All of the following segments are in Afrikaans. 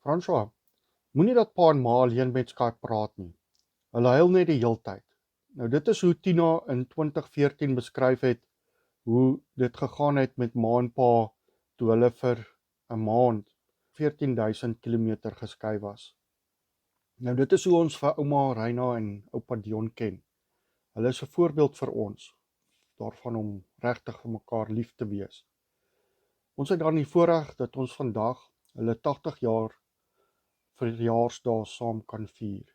François, moenie dat pa en ma alleen met Skype praat nie. Hulle huil net die heeltyd. Nou dit is hoe Tina in 2014 beskryf het hoe dit gegaan het met ma en pa toe hulle vir 'n maand 14.000 kilometer geskei was. Nou dit is hoe ons vir ouma Reina en oupa Dion ken. Hulle is 'n voorbeeld vir ons daarvan om regtig vir mekaar lief te wees. Ons het dan die voorreg dat ons vandag hulle 80 jaar verjaarsdae saam kan vier.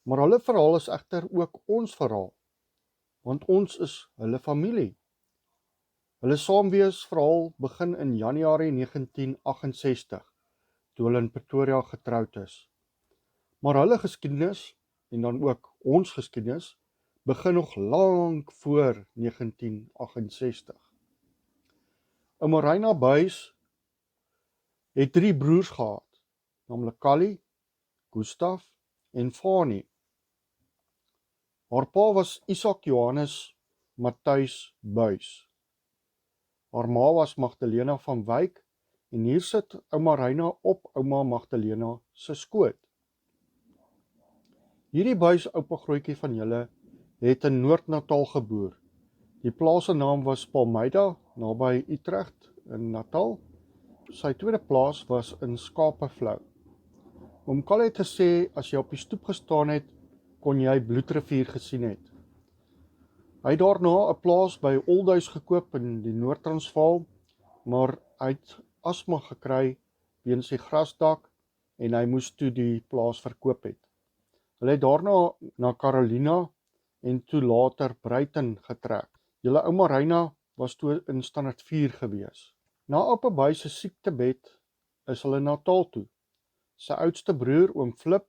Maar hulle verhaal is egter ook ons verhaal, want ons is hulle familie. Hulle saamwees verhaal begin in Januarie 1968, toe hulle in Pretoria getroud is. Maar hulle geskiedenis, en dan ook ons geskiedenis, begin nog lank voor 1968. Ouma Reina Buys het 3 broers gehad, naamlik Callie, Gustaf en Fanie. Haar pa was Isak Johannes Matthys Buys. Haar ma was Magdalena van Wyk en hier sit ouma Reina op ouma Magdalena se skoot. Hierdie Buys oupa grootjie van julle het in Noord-Natal geboer. Die plaas se naam was Palmyra, naby Utrecht in Natal. Sy tweede plaas was in Skapevlou. Oom Kal het gesê, as jy op die stoep gestaan het, kon jy Bloedrivier gesien het. Hy het daarna 'n plaas by Oldhuis gekoop in die Noord-Transvaal, maar hy het asma gekry weens die grasdak en hy moes toe die plaas verkoop het. Hulle het daarna na Carolina en toe later Bruiten getrek. Julle ouma Reina was toe in standaard 4 gewees. Na oupa Buys se siektebed is hulle Natal toe. Sy oudste broer, oom Flip,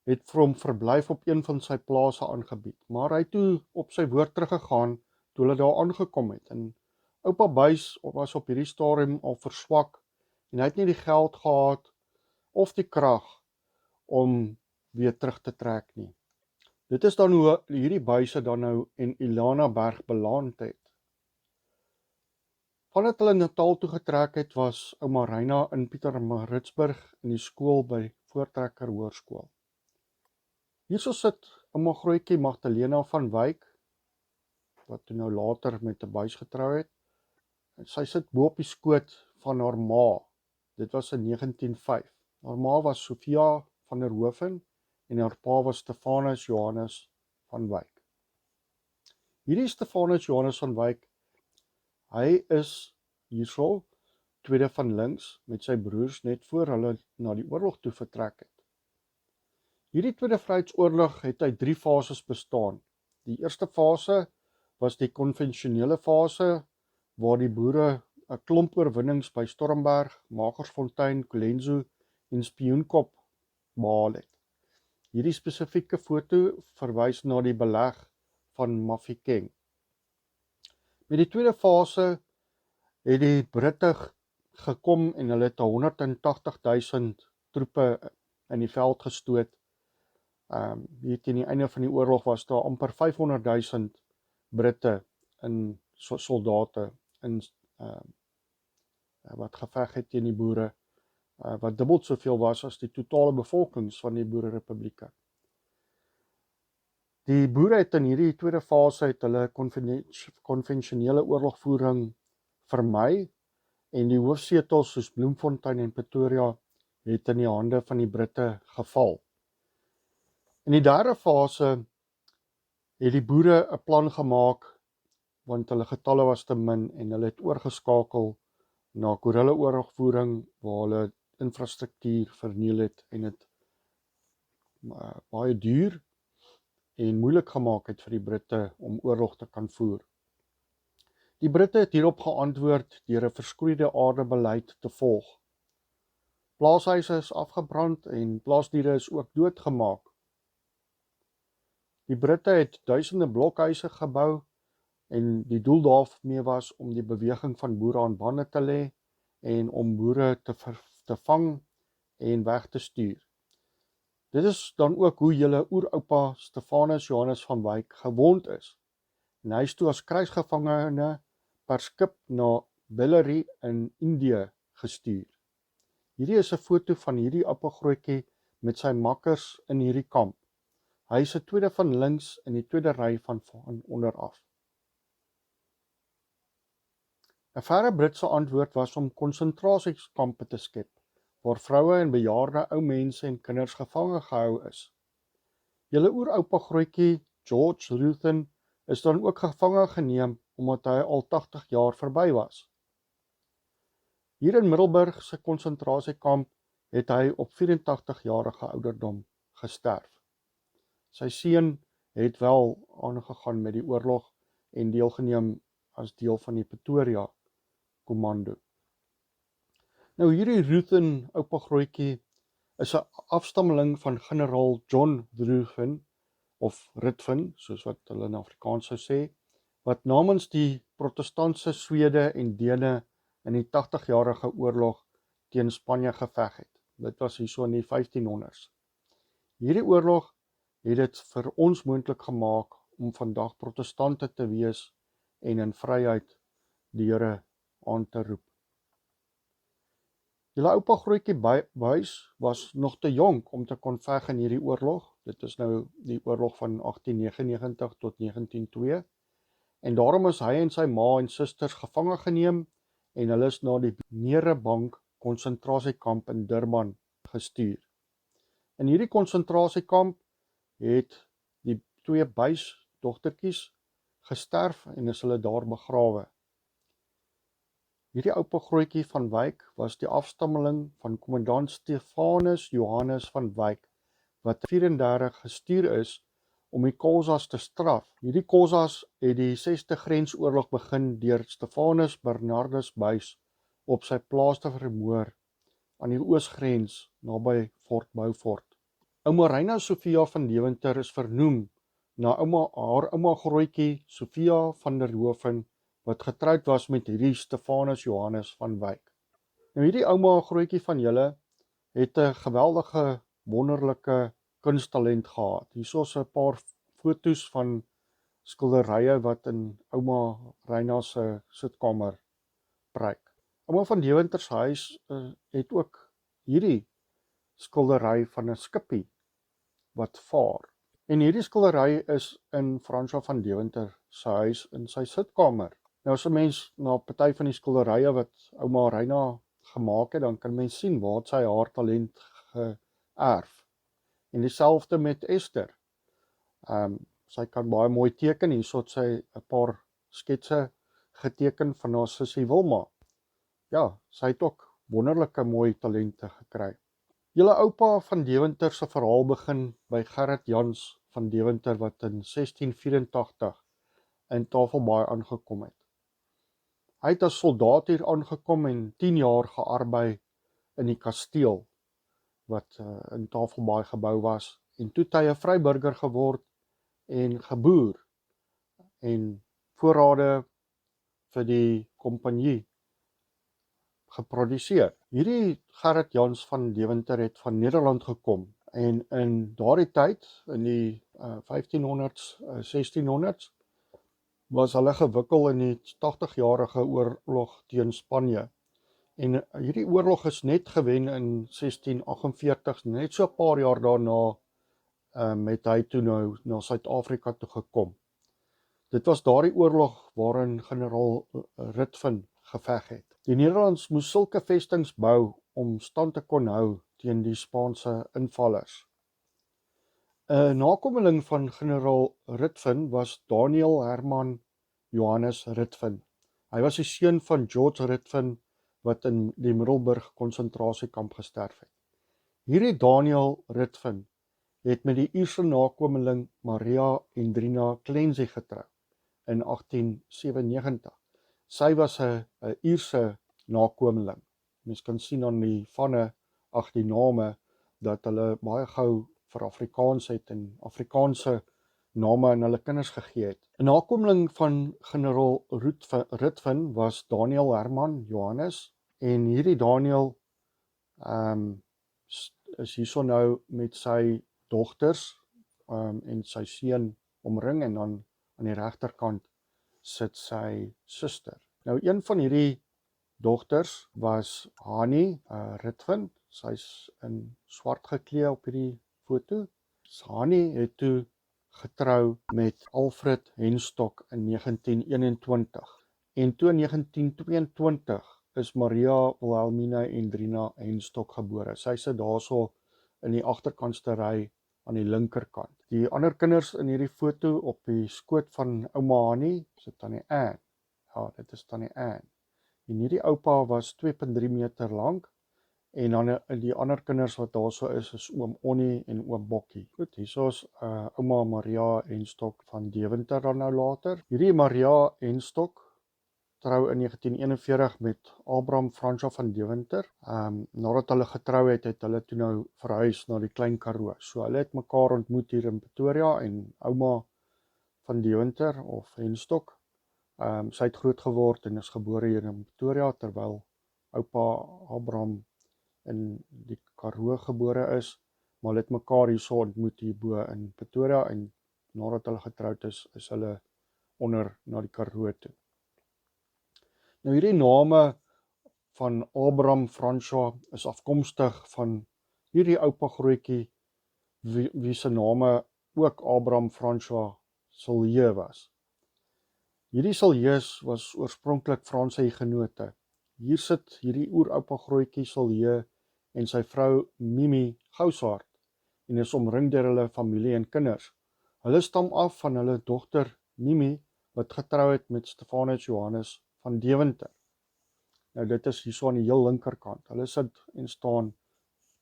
het vir hom verblyf op een van sy plase aangebied, maar hy het toe op sy woord teruggegaan toe hulle daar aangekom het. En oupa Buys was op hierdie stadium al verswak en hy het nie die geld gehad of die krag om weer terug te trek nie. Dit is dan hoe hierdie Buyse dan nou en Ilana Berg beland het. Vandat hulle Natal toe getrek het, was ouma Reina in Pietermaritzburg in die skool by Voortrekker Hoërskool. Hierso sit ouma grootjie Magdalena van Wyk, wat toe nou later met 'n Buys getrou het. Sy sit bo op die skoot van haar ma. Dit was in 1905. Haar ma was Sofia van der Hoeven en haar pa was Stefanus Johannes van Wyk. Hierdie Stefanus Johannes van Wyk, hy is hierso, tweede van links, met sy broers net voor hulle na die oorlog toe vertrek het. Hierdie Tweede Vryheidsoorlog het uit 3 fases bestaan. Die eerste fase was die konvensionele fase, waar die boere 'n klomp oorwinnings by Stormberg, Magersfontein, Colenso en Spioenkop behaal het. Hierdie spesifieke foto verwys na die beleg van Mafeking. Met die tweede fase het die Britte gekom en hulle het 180.000 troepe in die veld gestoot. Hier teen die einde van die oorlog was daar amper 500.000 Britte in soldate in wat geveg het teen die boere, wat dubbel soveel was as die totale bevolkings van die boererepublieke. Die boere het in hierdie tweede fase het hulle konvensionele oorlogvoering vermy en die hoofsetels soos Bloemfontein en Pretoria het in die hande van die Britte geval. In die derde fase het die boere 'n plan gemaak, want hulle getalle was te min en hulle het oorgeskakel na guerrilla-oorlogvoering waar hulle infrastruktuur verniel het en dit baie duur en moeilik gemaak het vir die Britte om oorlog te kan voer. Die Britte het hierop geantwoord deur 'n verskroeide aarde beleid te volg. Plaashuise is afgebrand en plaasdiere is ook doodgemaak. Die Britte het duisende blokhuise gebou en die doel daarmee was om die beweging van boere aan bande te lê en om boere te vang en weg te stuur. Dit is dan ook hoe julle oeroupa Stefanus Johannes van Wyk gewond is. En hy is toe as krygsgevangene per skip na Bellary in Indië gestuur. Hierdie is 'n foto van hierdie oupagrootjie met sy makkers in hierdie kamp. Hy is 'n tweede van links in die tweede ry van onderaf. 'n Verre Britse antwoord was om konsentrasiekampe te skep, waar vroue en bejaarde ou mense en kinders gevange gehou is. Julle oeroupagrootjie George Ruthven is dan ook gevange geneem omdat hy al 80 jaar verby was. Hier in Middelburg se konsentrasiekamp het hy op 84-jarige ouderdom gesterf. Sy seun het wel aangegaan met die oorlog en deelgeneem as deel van die Pretoria Kommando. Nou hierdie Ruthven oupagrootjie is 'n afstammeling van generaal John Ruthven of Ruthven, soos wat hulle in Afrikaans sou sê, wat namens die protestantse Swede en Dene in die 80-jarige oorlog teen Spanje geveg het. Dit was hierso in die 1500s. Hierdie oorlog het dit vir ons moontlik gemaak om vandag protestante te wees en in vryheid die Here aan te roep. Julle oupagrootjie Buys was nog te jonk om te kon veg in hierdie oorlog. Dit is nou die oorlog van 1899 tot 1902. En daarom is hy en sy ma en susters gevange geneem en hulle is na die Merebank konsentrasiekamp in Durban gestuur. In hierdie konsentrasiekamp het die twee Buys dogtertjies gesterf en is hulle daar begrawe. Hierdie oupagrootjie van Wyk was die afstammeling van kommandant Stefanus Johannes van Wyk, wat 34 gestuur is om die Khoisas te straf. Hierdie Khoisas het die 6de grensoorlog begin deur Stefanus Bernardus Buys op sy plaas te vermoor aan die oosgrens naby Fort Beaufort. Ouma Reina Sofia van Deventer is vernoem na haar ouma grootjie Sofia van der Hoeven, wat getroud was met hierdie Stefanus Johannes van Wyk. Nou hierdie ouma grootjie van julle het 'n geweldige, wonderlike kunsttalent gehad. Hierso is 'n paar foto's van skilderye wat in ouma Reina se sitkamer pryk. Ouma van Deventer se huis het ook hierdie skildery van 'n skippie wat vaar. En hierdie skildery is in François van Deventer se huis in sy sitkamer. Nou as 'n mens na party van die skilderye wat ouma Reina gemaak het, dan kan mens sien waar sy haar talent geërf. En dieselfde met Esther. Sy kan baie mooi teken. Hierso het sy 'n paar sketse geteken van haar sussie Wilma. Ja, sy het ook wonderlike mooi talente gekry. Julle oupa van Deventer se verhaal begin by Gerrit Jans van Deventer wat in 1684 in Tafelbaai aangekom het. Hy het as soldaat hier aangekom en 10 jaar gearbei in die kasteel wat in Tafelbaai gebou was, en toe het hy 'n vryburger geword en geboer en voorrade vir die kompanjie geproduseer. Hierdie Gerrit Jans van Deventer het van Nederland gekom en in daardie tyd, in die 1500s, 1600s, was hulle gewikkel in die 80-jarige oorlog teen Spanje. En hierdie oorlog is net gewen in 1648, net so 'n paar jaar daarna het hy toe nou na Suid-Afrika toe gekom. Dit was daardie oorlog waarin generaal Ruthven geveg het. Die Nederlands moes sulke vestings bou om stand te kon hou teen die Spaanse invallers. 'n Nakomeling van generaal Ruthven was Daniel Herman Johannes Ruthven. Hy was die seun van George Ruthven wat in die Middelburg konsentrasiekamp gesterf het. Hierdie Daniel Ruthven het met die Ierse nakomeling Maria Hendrina Clancy getrou in 1897. Sy was 'n Ierse nakomeling. Mens kan sien aan die vanne, die name, dat hulle baie gou vir Afrikaans het en Afrikaanse name aan hulle kinders gegee het. 'n Nakomeling van generaal Ruthven was Daniel Herman Johannes, en hierdie Daniel is hierso nou met sy dogters en sy seun omring, en dan aan die regterkant sit sy suster. Nou een van hierdie dogters was Hani Ritvind, sy's in swart geklee op hierdie foto. Hani het toe getrou met Alfred Henstok in 1921. En toe in 1922 is Maria Wilhelmina Hendrina Henstok gebore. Sy sit daarso in die agterkantste ry aan die linkerkant. Die ander kinders in hierdie foto op die skoot van ouma Hani, sit Tannie Ann. Ja, dit is Tannie Ann. En hierdie oupa was 2.3 meter lank, en dan die ander kinders wat daarso is oom Onnie en oom Bokkie. Goed, hierso is ouma Maria Henstok van Deventer dan nou later. Hierdie Maria Henstok trou in 1941 met Abraham Fransja van Deventer. Nadat hulle getrou het hulle toe nou verhuis na die Klein Karoo. So hulle het mekaar ontmoet hier in Pretoria, en ouma van Deventer of Henstok, sy het groot geword en is gebore hier in Pretoria, terwyl oupa Abraham in die Karoo gebore is, maar hulle het mekaar hierso ontmoet hierbo in Pretoria, en nadat hulle getroud is hulle onder na die Karoo toe. Nou hierdie name van Abraham Fransja is afkomstig van hierdie oupa grootjie wie se name ook Abraham Fransja Silje was. Hierdie Siljes was oorspronklik Franse hugenote. Hier sit hierdie oeroupa grootjie Silje en sy vrou Mimi Gousaard en is omring deur hulle familie en kinders. Hulle stam af van hulle dogter Mimi wat getrou het met Stefanus Johannes van Deventer. Nou dit is hierso aan die heel linkerkant. Hulle sit en staan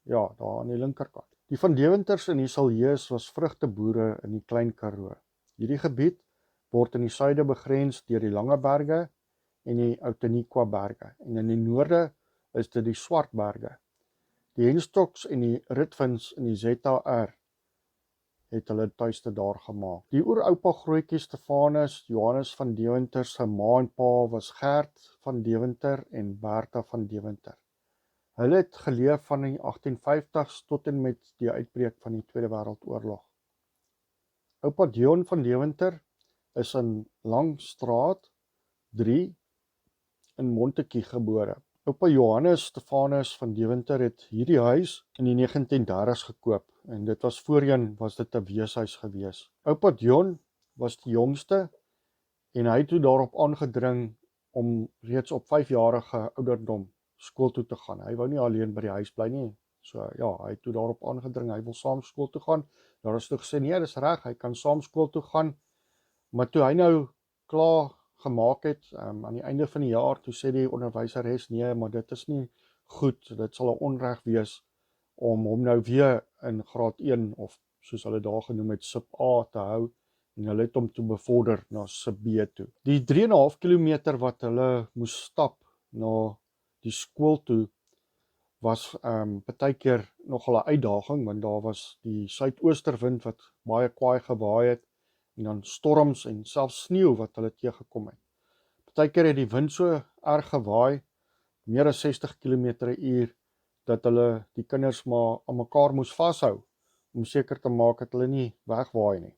ja, daar aan die linkerkant. Die van Deventers en die Siljes was vrugteboere in die Klein Karoo. Hierdie gebied word in die suide begrens deur die Lange Berge en die Outeniqua Berge, en in die noorde is dit die Swart Berge. Die Henstoks en die Ritvinds in die ZR het hulle tuiste daar gemaak. Die oeroupa grootjie Stefanus Johannes van Deventer se ma en pa was Gert van Deventer en Bertha van Deventer. Hulle het geleef van die 1850s tot en met die uitbreek van die Tweede Wêreldoorlog. Oupa Dion van Deventer is in Langstraat 3 in Montetjie gebore. Oupa Johannes Stefanus van Deventer het hierdie huis in die 1930s gekoop, en dit was voorheen was dit 'n weeshuis gewees. Oupa Dion was die jongste, en hy het toe daarop aangedring om reeds op 5-jarige ouderdom skool toe te gaan. Hy wou nie alleen by die huis bly nie. So ja, hy het toe daarop aangedring, hy wil saam skool toe gaan. Daar is toe gesê, nee, dis reg, hy kan saam skool toe gaan. Maar toe hy nou klaar gemaak het, aan die einde van die jaar, toe sê die onderwyseres, nee, maar dit is nie goed, dit sal 'n onreg wees om hom nou weer in graad 1, of soos hulle daar genoem het, sub A te hou, en hulle het hom toe bevorder na sub B toe. Die 3,5 kilometer wat hulle moes stap na die skool toe, was partykeer nogal 'n uitdaging, want daar was die suidoosterwind wat baie kwaai gewaai het, en dan storms en selfs sneeu wat hulle teëgekom het. Partykeer het die wind so erg gewaai, meer as 60 km/h, dat hulle die kinders maar aan mekaar moes vashou, om seker te maak dat hulle nie wegwaai nie.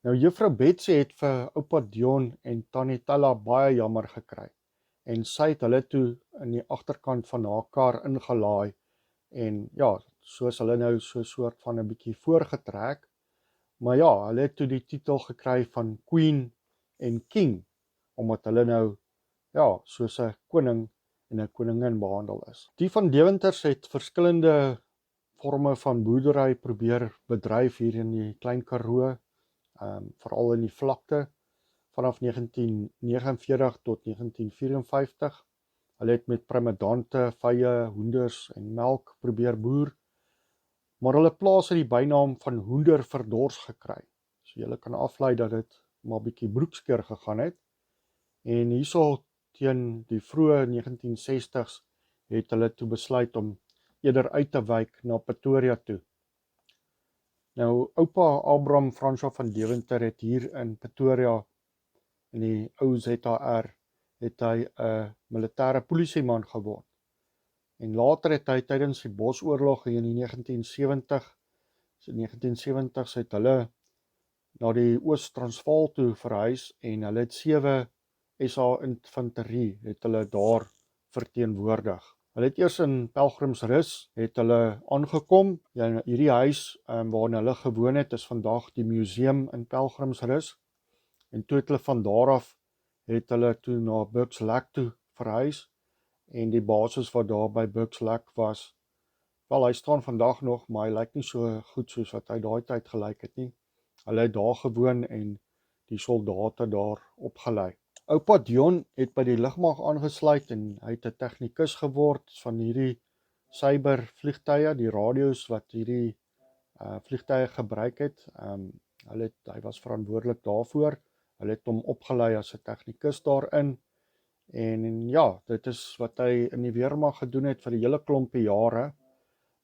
Nou juffrou Betsy het vir oupa Dion en tannie Tella baie jammer gekry, en sy het hulle toe in die agterkant van haar kar ingelaai, en ja, soos hulle nou so soort van 'n bietjie voorgetrek, maar ja, hulle het toe die titel gekry van Queen en King, omdat hulle nou, ja, soos 'n koning en 'n koningin behandel is. Die van Deventers het verskillende forme van boerdery probeer bedryf hier in die Klein Karoo, veral in die vlakte, vanaf 1949 tot 1954. Hulle het met primedante, vye, hoenders en melk probeer boer, maar hulle plaas het die bynaam van hoender verdors gekry. So julle kan aflei dat dit maar bietjie broekskeer gegaan het, en hierso teen die vroeë 1960s het hulle toe besluit om eerder uit te wyk na Pretoria toe. Nou, oupa Abraham Fransja van Deventer het hier in Pretoria, in die ou ZR, het hy 'n militêre polisieman geword. En later het hy tydens die Bosoorlog in die 1970s het hulle na die Oos-Transvaal toe verhuis, en hulle het 7 SA infanterie het hulle daar verteenwoordig. Hulle het eers in Pelgrimsrus het hulle aangekom. Ja, hierdie huis waarin hulle gewoon het, is vandag die museum in Pelgrimsrus. En toe het hulle van daar af het hulle toe na Bucks-Lac toe verhuis. En die basis wat daar by Bucks-Lac was, wel, hy staan vandag nog, maar hy lyk nie so goed soos wat hy daai tyd gelyk het nie. Hulle het daar gewoon en die soldate daar opgelei. Oupa Dion het by die lugmag aangesluit en hy het 'n tegnikus geword van hierdie cyber vliegtuie, die radio's wat hierdie vliegtuie gebruik het. Hy was verantwoordelik daarvoor. Hulle het hom opgelei as 'n tegnikus daarin. En ja, dit is wat hy in die weermag gedoen het vir die hele klompie jare.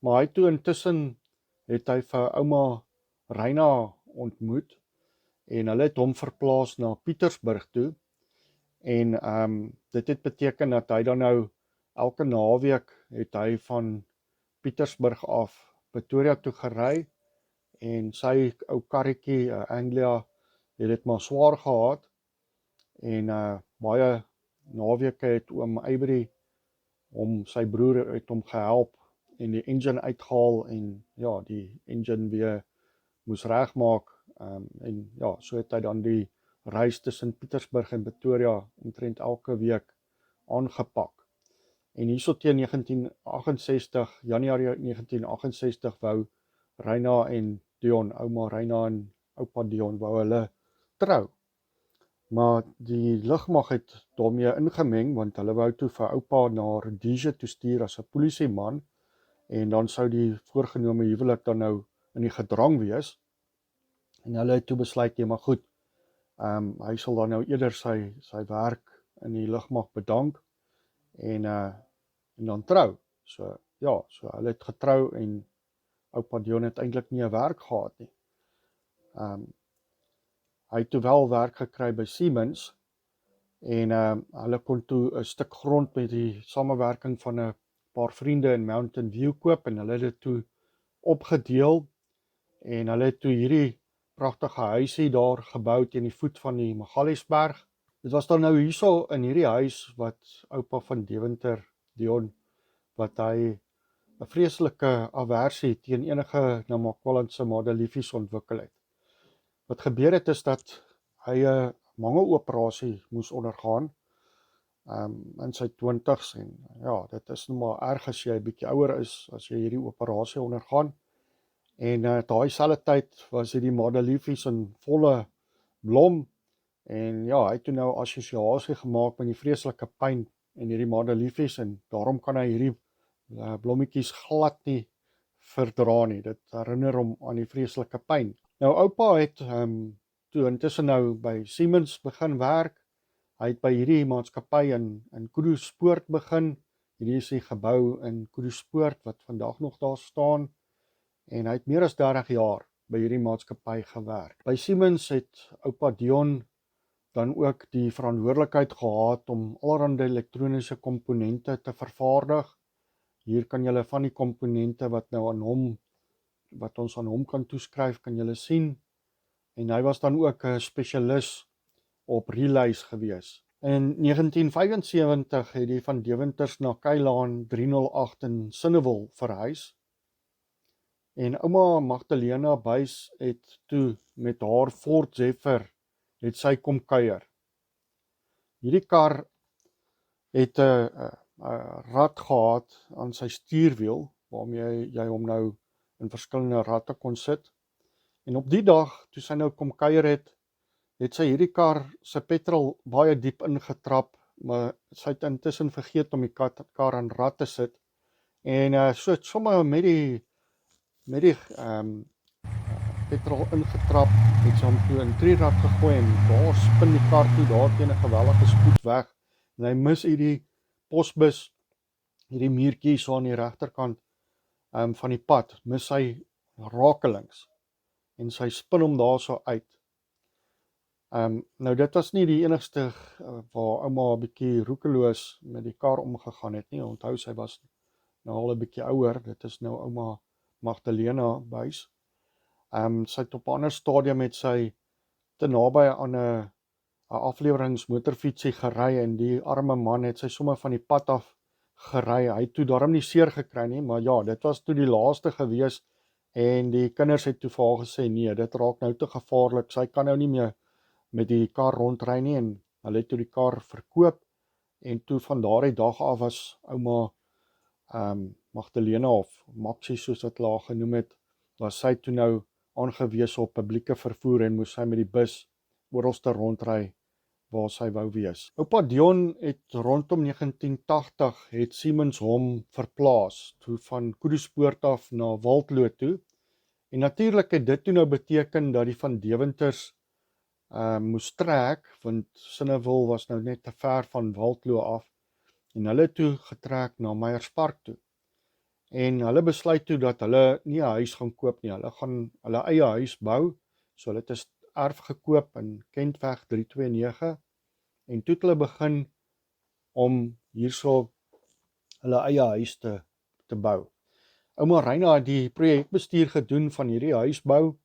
Maar hy toe intussen het hy vir ouma Reina ontmoet en hulle het hom verplaas na Pietersburg toe. En dit het beteken dat hy dan nou elke naweek het hy van Pietersburg af Pretoria toe gery en sy ou karretjie Anglia het dit maar swaar gehad en baie naweke het oom Eybury sy broer het hom gehelp en die engine uitgehaal en ja, die engine weer moes regmaak en ja, so het hy dan die reis tussen Pietersburg en Pretoria omtrent elke week aangepak. En hierso teen 1968, Januarie 1968 wou Reina en Dion, ouma Reina en oupa Dion wou hulle trou. Maar die lugmag het daarmee ingemeng want hulle wou toe vir oupa na Rhodesia toe stuur as 'n polisieman en dan sou die voorgenome huwelik dan nou in die gedrang wees. En hulle het toe besluit, ja maar goed, hy sal dan nou eerder sy werk in die lugmag bedank en dan trou. So ja, so hulle het getrou en oupa Dion het eintlik nie 'n werk gehad nie. Hy het toe wel werk gekry by Siemens en hulle kon toe 'n stuk grond met die samewerking van 'n paar vriende in Mountain View koop en hulle het dit toe opgedeel en hulle het toe hierdie pragtige huisie daar gebou teen die voet van die Magaliesberg. Dit was dan nou hierso in hierdie huis wat oupa van Deventer, Dion, wat hy 'n vreeslike aversie teen enige Namakwalandse madeliefies ontwikkel het. Wat gebeur het is dat hy 'n mangeloperasie moes ondergaan in sy 20's en ja, dit is nou maar erg as jy 'n bietjie ouer is as jy hierdie operasie ondergaan. En daai selfde tyd was hierdie madeliefies in volle blom en ja, hy het toe nou assosiasie gemaak met die vreeslike pyn en hierdie madeliefies en daarom kan hy hierdie blommetjies glad nie verdra nie. Dit herinner hom aan die vreeslike pyn. Nou oupa het toe intussen nou by Siemens begin werk. Hy het by hierdie maatskappy in Koedoespoort begin. Hierdie is die gebou in Koedoespoort wat vandag nog daar staan. En hy het meer as 30 jaar by hierdie maatskappy gewerk. By Siemens het oupa Dion dan ook die verantwoordelikheid gehad om allerlei elektroniese komponente te vervaardig. Hier kan julle van die komponente wat ons aan hom kan toeskryf, kan julle sien. En hy was dan ook 'n spesialis op relays gewees. In 1975 het die van Deventers na Kylaan 308 in Sinnewil verhuis. En ouma Magdalena Buys het toe met haar Ford Zephyr het sy kom kuier. Hierdie kar het 'n rad gehad aan sy stuurwiel, waarmee jy hom nou in verskillende ratte kon sit. En op die dag, toe sy nou kom kuier het sy hierdie kar sy petrol baie diep ingetrap, maar sy het intussen vergeet om die kar aan rad te sit. En so het sommer met die petrol ingetrap, het sy hom toe in 3-rad gegooi en daar spin die kar toe daar teen 'n geweldige spoed weg. En hy mis hierdie posbus, hierdie muurtjie so aan die regterkant van die pad, mis hy rakelings en sy spin hom daar so uit. Nou dit was nie die enigste waar ouma 'n bietjie roekeloos met die kar omgegaan het nie. Onthou sy was nou al 'n bietjie ouer, dit is nou ouma Magdalena Buys. Sy het op 'n ander stadium met sy te naby aan 'n afleweringsmotorfietsie gery en die arme man het sy sommer van die pad af gery. Hy het toe daarom nie seer gekry nie, maar ja, dit was toe die laaste gewees en die kinders het toe vir haar gesê, nee, dit raak nou te gevaarlik, sy kan nou nie meer met die kar rondry nie en hulle het toe die kar verkoop en toe van daardie dag af was ouma Magdalena of Maxie soos wat hulle haar genoem het, was sy toe nou aangewese op publieke vervoer en moes sy met die bus oralste rondry waar sy wou wees. Oupa Dion het rondom 1980 het Siemens hom verplaas toe van Koedespoort af na Waldlo toe. En natuurlik het dit toe nou beteken dat die van Deventers moes trek, want Sinnewil was nou net te ver van Waldlo af en hulle toe getrek na Meyerspark toe. En hulle besluit toe dat hulle nie 'n huis gaan koop nie, hulle gaan hulle eie huis bou. So hulle het 'n erf gekoop in Kentweg 329 en toe het hulle begin om hierso hulle eie huis te bou. Ouma Reina het die projekbestuur gedoen van hierdie huisbou.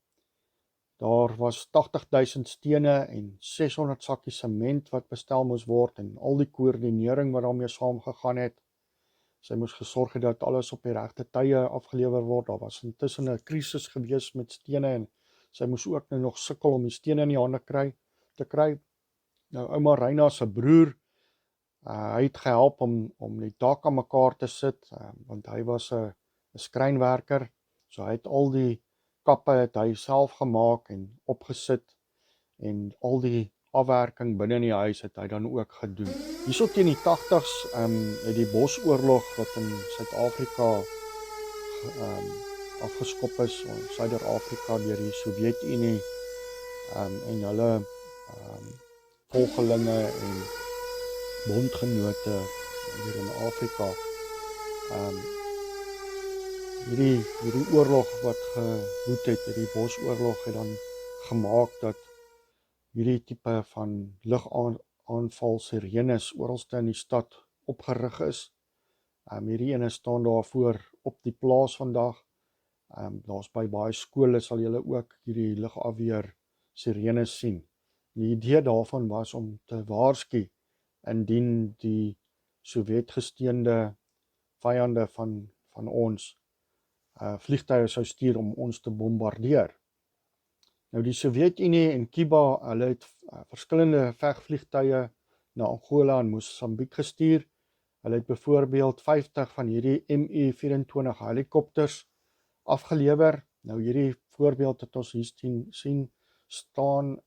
Daar was 80.000 stene en 600 sakkies sement wat bestel moes word en al die koördinering wat daarmee saamgegaan het. Sy moes gesorg het dat alles op die regte tye afgelewer word. Daar was intussen 'n krisis gewees met stene en sy moes ook nou nog sukkel om die stene in die hande te kry. Nou ouma Reina se broer, hy het gehelp om die dak aan mekaar te sit, want hy was 'n skrynwerker. So hy het al die kappe het hy self gemaak en opgesit en al die afwerking binne in die huis het hy dan ook gedoen. Hierso teen die 80s het die Bosoorlog wat in Suid-Afrika afgeskop is, Suider-Afrika deur die Sowjetunie en hulle volgelinge en bondgenote hier in Afrika. Hierdie oorlog wat gewoed het, die Bosoorlog het dan gemaak dat hierdie tipe van lugaanval sirenes oralste in die stad opgerig is. Hierdie ene staan daarvoor op die plaas vandag. Daar's by baie skole sal julle ook hierdie lugafweer sirenes sien. Die idee daarvan was om te waarsku indien die Sowjetgesteunde vyande van ons vliegtuie sou stuur om ons te bombardeer. Nou die Sowjetunie en Cuba, hulle het verskillende vegvliegtuie na Angola en Mosambiek gestuur. Hulle het byvoorbeeld 50 van hierdie MU-24 helikopters afgelewer. Nou hierdie voorbeeld het ons hier sien staan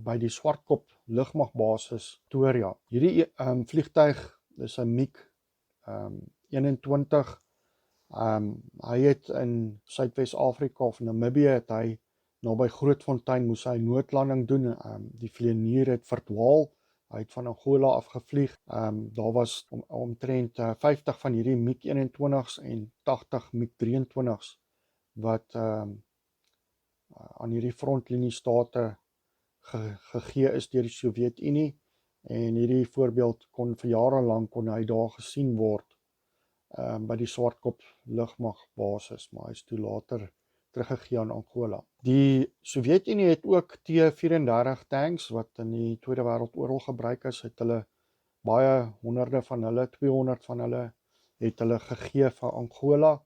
by die Swartkop lugmagbasis Pretoria. Hierdie vliegtuig is 'n MiG-21. Hy het in Suidwes-Afrika of Namibië het hy naby Grootfontein moes hy noodlanding doen. Die vlieënier het verdwaal. Hy het van Angola afgevlieg. Daar was omtrent 50 van hierdie MiG-21's en 80 MiG-23's wat aan hierdie frontliniestate gegee is deur die Sowjetunie en hierdie voorbeeld kon vir jare lank kon hy daar gesien word by die Swartkop lugmagbasis, maar hy is toe later teruggegee aan Angola. Die Sowjetunie het ook T-34 tanks wat in die Tweede Wêreldoorlog gebruik is, het hulle baie honderde van hulle, 200 van hulle het hulle gegee vir Angola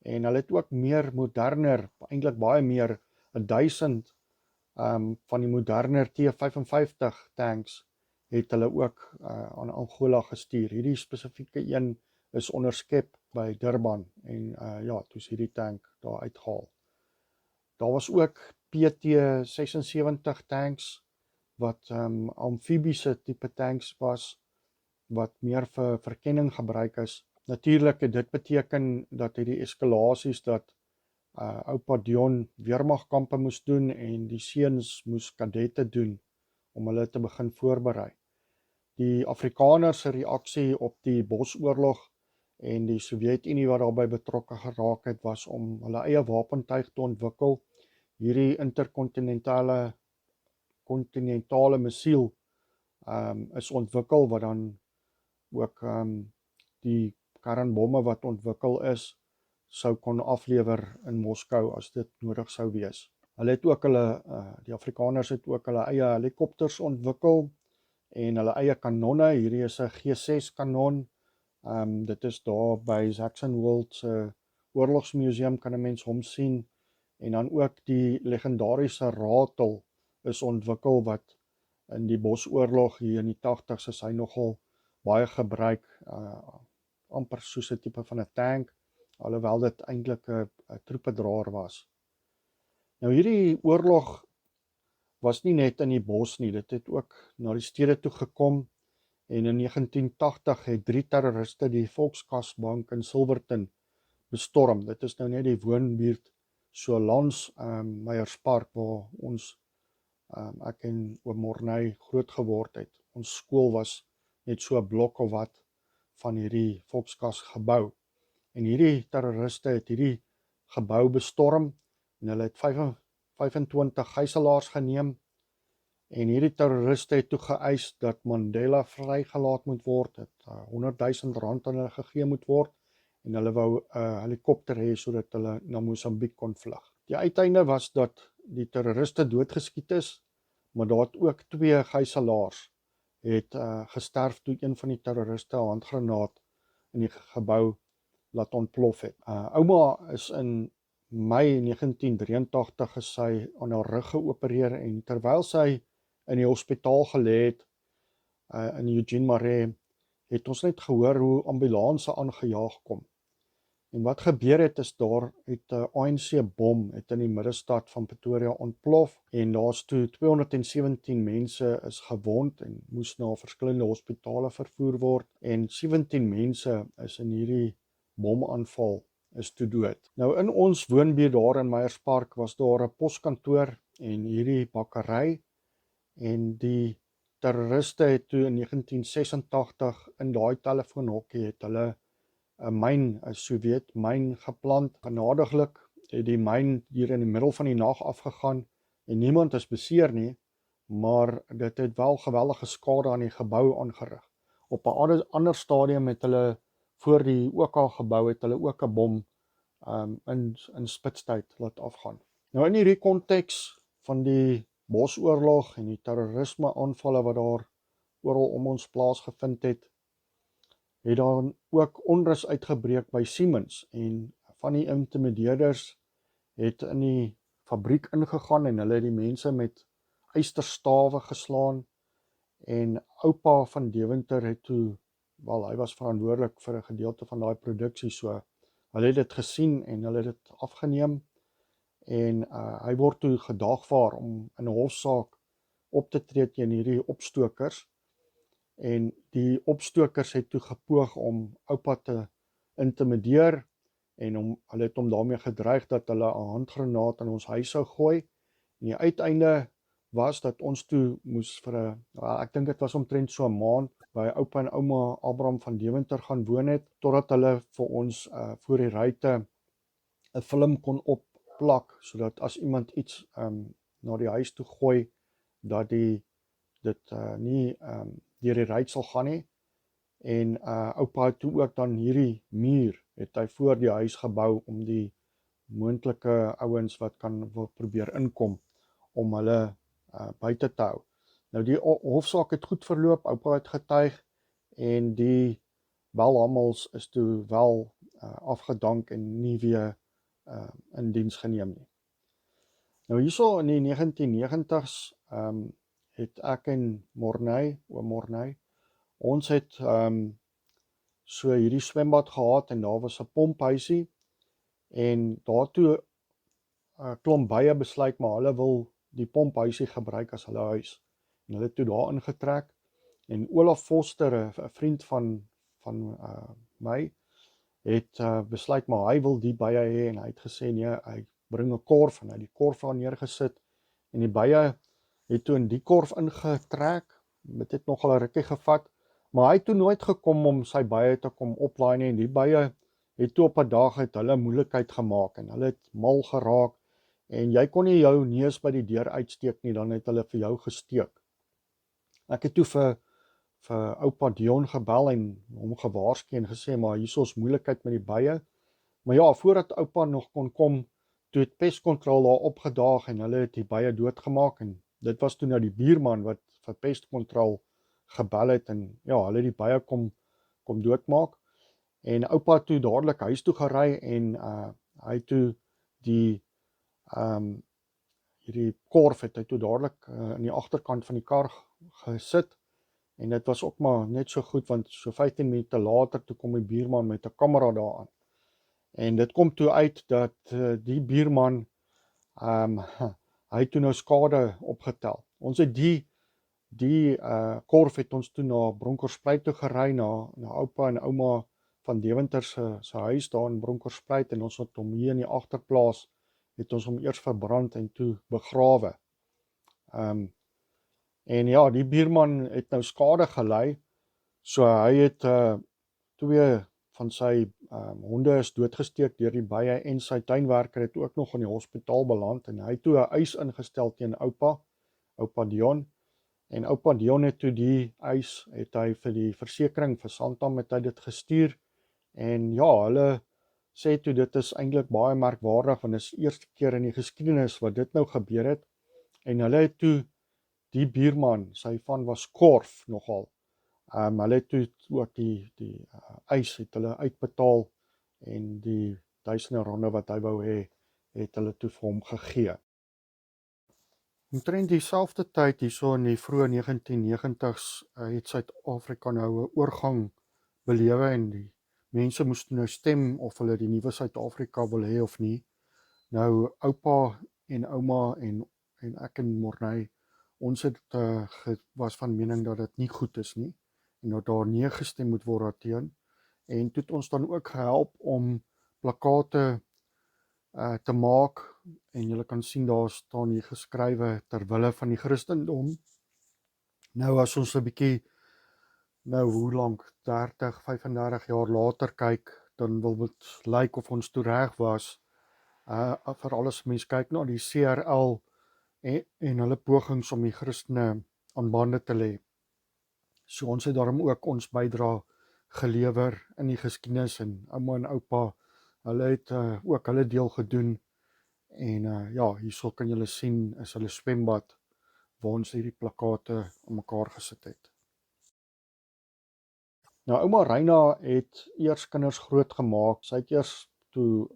en hulle het ook meer moderner, eintlik baie meer 1000 van die moderner T-55 tanks het hulle ook aan Angola gestuur. Hierdie spesifieke een is onderskep by Durban en toe is hierdie tank daar uitgehaal. Daar was ook PT-76 tanks wat amfibiese tipe tanks was wat meer vir verkenning gebruik is. Natuurlik het dit beteken dat hierdie eskalasies dat oupa Dion weermagkampe moes doen en die seuns moes kadette doen om hulle te begin voorberei. Die Afrikaners se reaksie op die Bosoorlog en die Sowjetunie wat daarbey betrokke geraak het was om hulle eie wapentuig te ontwikkel. Hierdie interkontinentale missiel is ontwikkel wat dan ook die kernbomme wat ontwikkel is sou kon aflewer in Moskou as dit nodig sou wees. Hulle het ook die Afrikaners het ook hulle eie helikopters ontwikkel en hulle eie kanonne. Hierdie is 'n G6 kanon Dit is daar by Saxonwold se oorlogsmuseum kan 'n mens hom sien, en dan ook die legendariese ratel is ontwikkel wat in die Bosoorlog hier in die 80's is hy nogal baie gebruik, amper soos 'n tipe van 'n tank, alhoewel dit eintlik 'n troepedraer was. Nou hierdie oorlog was nie net in die bos nie, dit het ook na die stede toe gekom, en in 1980 het 3 terroriste die Volkskasbank in Silverton bestorm. Dit is nou net die woonbuurt so langs Meyerspark waar ons ek en oom Morney groot geword het. Ons skool was net so 'n blok of wat van hierdie Volkskas gebou. En hierdie terroriste het hierdie gebou bestorm en hulle het 25 gijslaars geneem, en hierdie terroriste het toe geëis dat Mandela vrygelaat moet word, het R100,000 aan hulle gegee moet word, en hulle wou 'n helikopter hê sodat hulle na Mosambiek kon vlug. Die uiteinde was dat die terroriste doodgeskiet is, maar daar het ook 2 gijslaars het gesterf toe een van die terroriste 'n handgranaat in die gebou laat ontplof het. Ouma is in Mei 1983 is sy aan haar rug geopereer, en terwyl sy in die hospitaal gelê het in Eugene Marais, het ons net gehoor hoe ambulanse aangejaag kom. En wat gebeur het is daar het 'n ANC bom het in die middestad van Pretoria ontplof, en daar's toe 217 mense is gewond en moes na verskillende hospitale vervoer word, en 17 mense is in hierdie bomaanval is toe dood. Nou in ons woonbuurt daar in Meyerspark was daar 'n poskantoor en hierdie bakkery, en die terroriste het toe in 1986 in daai telefoonhokkie het hulle 'n Sowjet myn geplant. Genadiglik het die myn hier in die middel van die nag afgegaan en niemand is beseer nie, maar dit het wel geweldige skade aan die gebou aangerig. Op 'n ander stadium het hulle voor die OK gebou het hulle ook 'n bom in spitstyd laat afgaan. Nou in hierdie konteks van die Bosoorlog en die terrorisme aanvalle wat daar oral om ons plaasgevind het daar ook onrus uitgebreek by Siemens, en van die intimideerders het in die fabriek ingegaan en hulle het die mense met ysterstawe geslaan, en oupa van Deventer het toe, wel hy was verantwoordelik vir 'n gedeelte van daai produksie, so hulle het dit gesien en hulle het dit afgeneem, en hy word toe gedagvaar om in 'n hofsaak op te tree teen hierdie opstokers, en die opstokers het toe gepoog om oupa te intimideer, en hulle het hom daarmee gedreig dat hulle 'n handgranaat in ons huis sou gooi, en die uiteinde was dat ons toe moes vir ek dink dit was omtrent so 'n maand by oupa en ouma Abraham van Deventer gaan woon het, totdat hulle vir ons voor die ruite 'n film kon opplak, sodat as iemand iets na die huis toe gooi, dat dit nie deur die ruit sal gaan nie. En oupa het toe ook dan hierdie muur het hy voor die huis gebou om die moontlike ouens wat wil probeer inkom om hulle buite te hou. Nou die hofsaak het goed verloop, oupa het getuig, en die Belhamels is toe wel afgedank en nie weer in diens geneem nie. Nou hierso in die 1990s het ek en oom Morney, ons het so hierdie swembad gehad, en daar was 'n pomphuisie, en daartoe klomp baie besluit, maar hulle wil die pomphuisie gebruik as hulle huis, en hulle het toe daar ingetrek, en Olaf Foster, 'n vriend van my, het besluit, maar hy wil die baie hê, en hy het gesê, nee, hy bring 'n korf, en hy het die korf daar neergesit, en die baie het toe in die korf ingetrek, dit het nogal 'n rukkie gevat, maar hy het toe nooit gekom om sy baie te kom oplaai nie, en die baie het toe op 'n dag het hulle moeilikheid gemaak, en hulle het mal geraak, en jy kon nie jou neus by die deur uitsteek nie, dan het hulle vir jou gesteek. Ek het toe vir oupa Dion gebel en hom gewaarsku en gesê, maar hier is moeilikheid met die baie, maar ja, voordat oupa nog kon kom, toe het pestkontrole daar opgedaag, en hulle het die baie doodgemaak, en dit was toe nou die buurman wat vir pestkontrole gebel het, en ja, hulle die baie kom doodmaak. En oupa het toe dadelik huis toe gery en hy het toe die hierdie korf het hy toe dadelik in die agterkant van die kar gesit. En dit was ook maar net so goed, want so 15 minute later toe kom die buurman met 'n kamera daaraan. En dit kom toe uit dat die buurman hy het toe nou skade opgetel. Ons het die korf het ons toe na Bronkhorstspruit toe gery, na oupa en ouma van Deventer se huis daar in Bronkhorstspruit, en ons het hom hier in die agterplaas het ons hom eers verbrand en toe begrawe. En ja, die buurman het nou skade gely, so hy het 2 van sy honde is doodgesteek deur die bye, en sy tuinwerker het ook nog in die hospitaal beland, en hy het toe 'n eis ingestel teen oupa Dion, en oupa Dion het toe die eis, het hy vir die versekering vir Santam het hy dit gestuur, en ja, hulle sê toe dit is eintlik baie merkwaardig, want dit is die eerste keer in die geskiedenis wat dit nou gebeur het, en hulle het toe die buurman, sy van was korf nogal, hulle het toe ook die eis het hulle uitbetaal, en die duisende rande wat hy wou hê, het hulle toe vir hom gegee. Omtrent dieselfde tyd, hierso in die vroeë 1990s, het Suid-Afrika nou 'n oorgang belewe, en die mense moes nou stem of hulle die nuwe Suid-Afrika wil hê of nie. Nou oupa en ouma en ek en Morney, ons het was van mening dat dit nie goed is nie, en dat daar nee gestem moet word daarteen, en toe het ons dan ook gehelp om plakate te maak, en julle kan sien daar staan hier geskrywe ter wille van die Christendom. Nou as ons 'n bietjie, nou hoe lank, 30, 35 jaar later kyk, dan wil dit lyk of ons toe reg was, veral as mens kyk na die CRL en hulle pogings om die Christene aan bande te lê. So ons het daarom ook ons bydra gelewer in die geskiedenis, en ouma en oupa, hulle het ook hulle deel gedoen, en ja, hierso kan julle sien is hulle swembad waar ons hierdie plakate aan mekaar gesit het. Nou ouma Reina het eers kinders groot gemaak. Sy het eers toe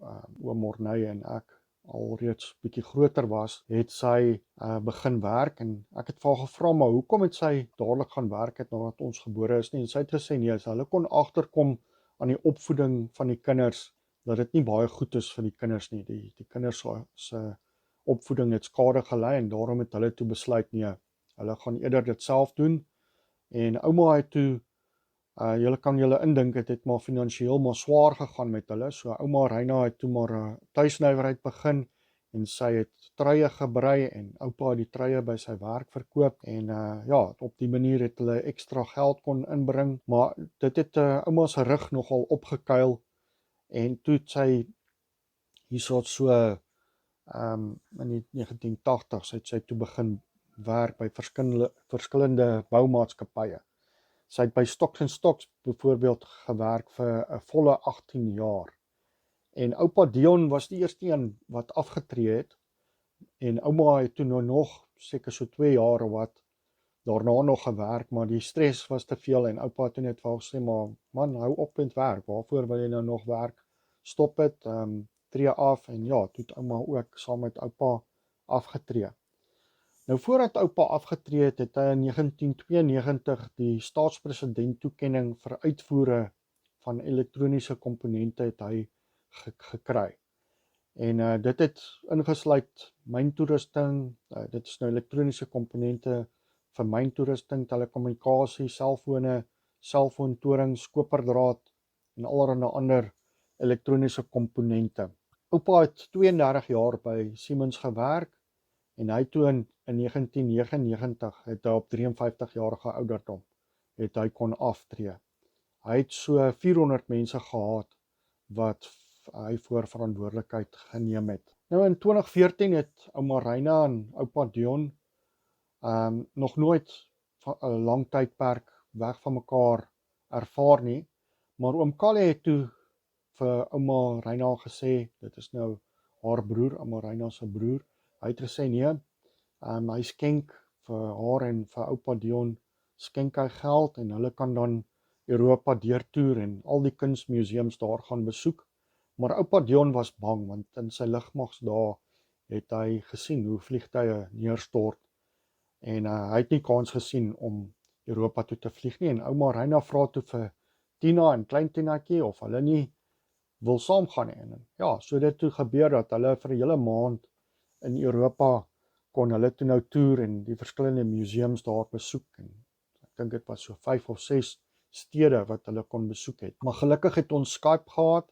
oom Morney en ek alreeds bietjie groter was, het sy begin werk, en ek het vir haar gevra, maar hoekom het sy dadelik gaan werk het nadat ons gebore is nie? En sy het gesê nee, hulle kon agterkom aan die opvoeding van die kinders, dat dit nie baie goed is vir die kinders nie. Die kinders se opvoeding het skade gely, en daarom het hulle toe besluit nee, hulle gaan eerder dit self doen. En ouma het toe julle kan julle indink, het maar finansiëel maar swaar gegaan met hulle, so ouma Reina het toe maar 'n tuisnywerheid begin, en sy het truie gebrei, en oupa het die truie by sy werk verkoop, en ja, op die manier het hulle ekstra geld kon inbring, maar dit het ouma se rug nogal opgekuil, en toe het sy hierso so in die 1980s het sy toe begin werk by verskillende boumaatskappye. Sy het by Stocks & Stocks byvoorbeeld gewerk vir 'n volle 18 jaar. En oupa Dion was die eerste een wat afgetree het, en ouma het toe nog seker so 2 jaar of wat daarna nog gewerk, maar die stres was te veel, en oupa het toe net vir haar gesê, maar man, hou op met werk, waarvoor wil jy nou nog werk? Stop dit, tree af, en ja, toe het ouma ook saam met oupa afgetree. Nou voordat oupa afgetree het, het hy in 1992 die staatspresident toekenning vir uitvoere van elektroniese komponente het hy gekry. En dit het ingesluit myntoerusting, dit is nou elektroniese komponente vir myntoerusting, telekommunikasie, selfone, selfoontorings, koperdraad en allerlei ander elektroniese komponente. Oupa het 32 jaar by Siemens gewerk, en hy toe in 1999 het hy op 53 jarige ouderdom het hy kon aftree. Hy het so 400 mense gehad wat hy voor verantwoordelikheid geneem het. Nou in 2014 het ouma Reina en oupa Dion nog nooit 'n lang tydperk weg van mekaar ervaar nie, maar oom Kalle het toe vir ouma Reina gesê, dit is nou haar broer, ouma Reina se broer, hy het gesê nee, hy skenk vir haar en vir oupa Dion, skenk hy geld, en hulle kan dan Europa deurtoer en al die kunsmuseums daar gaan besoek. Maar oupa Dion was bang, want in sy lugmagsdae het hy gesien hoe vliegtuie neerstort en hy het nie kans gesien om Europa toe te vlieg nie. En ouma Reina vra toe vir Tina en klein Tinaatjie of hulle nie wil saamgaan nie. En ja, so dit toe gebeur dat hulle vir 'n hele maand in Europa kon hulle toe nou toer en die verskillende museums daar besoek. En ek dink dit was so 5 of 6 stede wat hulle kon besoek het. Maar gelukkig het ons Skype gehad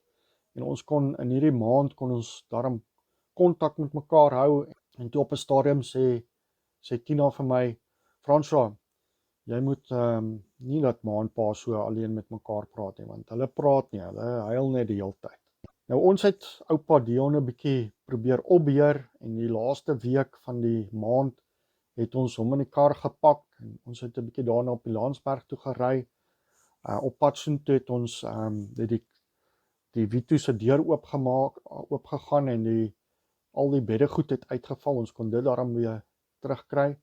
en ons kon in hierdie maand kon ons daarom kontak met mekaar hou. En toe op 'n stadium sê Tina vir my, François, jy moet nie dat ma en pa so alleen met mekaar praat nie, want hulle praat nie, hulle huil net die hele tyd. Nou ons het oupa Dion 'n bietjie probeer opbeheer en die laaste week van die maand het ons hom in die kar gepak en ons het 'n bietjie daarna op die Landsberg toe gery. Op pad soontoe het ons die Vito se deur oopgegaan en al die beddegoed het uitgeval. Ons kon dit daarom weer terugkry.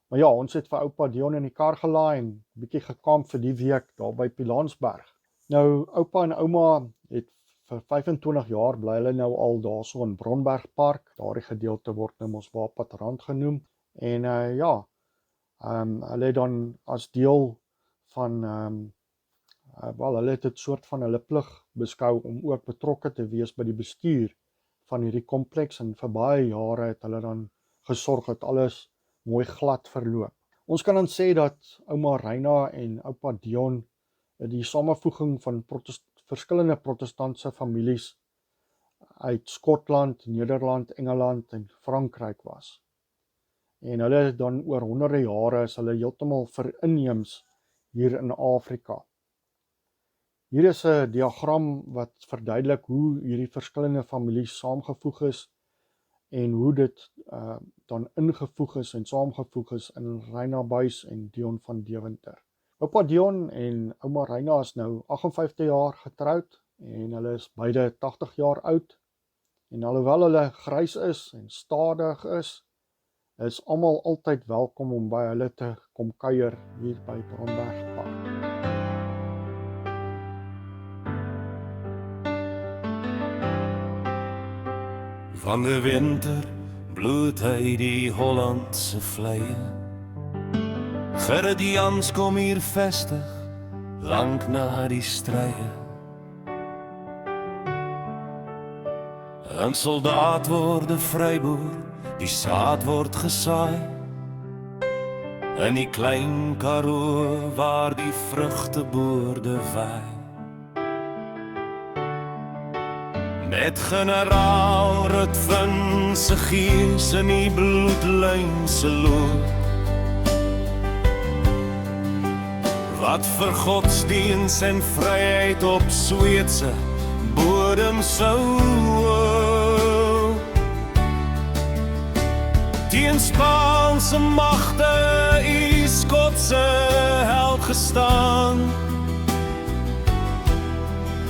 Maar ja, ons het vir oupa Dion in die kar gelaai en bietjie gekamp vir die week daar by Pilansberg. Nou, oupa en ouma het vir 25 jaar bly hulle nou al daarso in Bronberg Park. Daardie gedeelte word nou mos Waapatrand genoem. En hulle het dan as deel van hulle het dit soort van hulle plig beskou om ook betrokke te wees by die bestuur van hierdie kompleks en vir baie jare het hulle dan gesorg dat alles mooi glad verloop. Ons kan dan sê dat ouma Reina en oupa Dion die samevoeging van verskillende protestantse families uit Skotland, Nederland, Engeland en Frankryk was. En hulle het dan oor honderde jare is hulle heeltemal verinneems hier in Afrika. Hier is 'n diagram wat verduidelik hoe hierdie verskillende families saamgevoeg is en hoe dit dan ingevoeg is en saamgevoeg is in Reina Buys en Dion van Deventer. Oupa Dion en ouma Reina is nou 58 jaar getroud en hulle is beide 80 jaar oud. En alhoewel hulle grys is en stadig is almal altyd welkom om by hulle te kom kuier hier by Bronberg Park. Van de winter bloeit hy die Hollandse vleie. Gerrit kom hier vestig, lang na die strye. 'n soldaat word 'n vryboer, die saad word gesaai. In die klein Karoo waar die vrugteboorde waai. Met generaal Rutvin se gees in die bloedlyn se loop. Wat vir godsdiens en vryheid op Sweedse bodem sou teen Spaanse magte die Skotse held gestaan,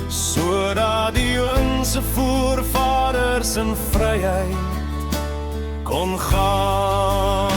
sodat die onze voorvaders in vryheid kon gaan.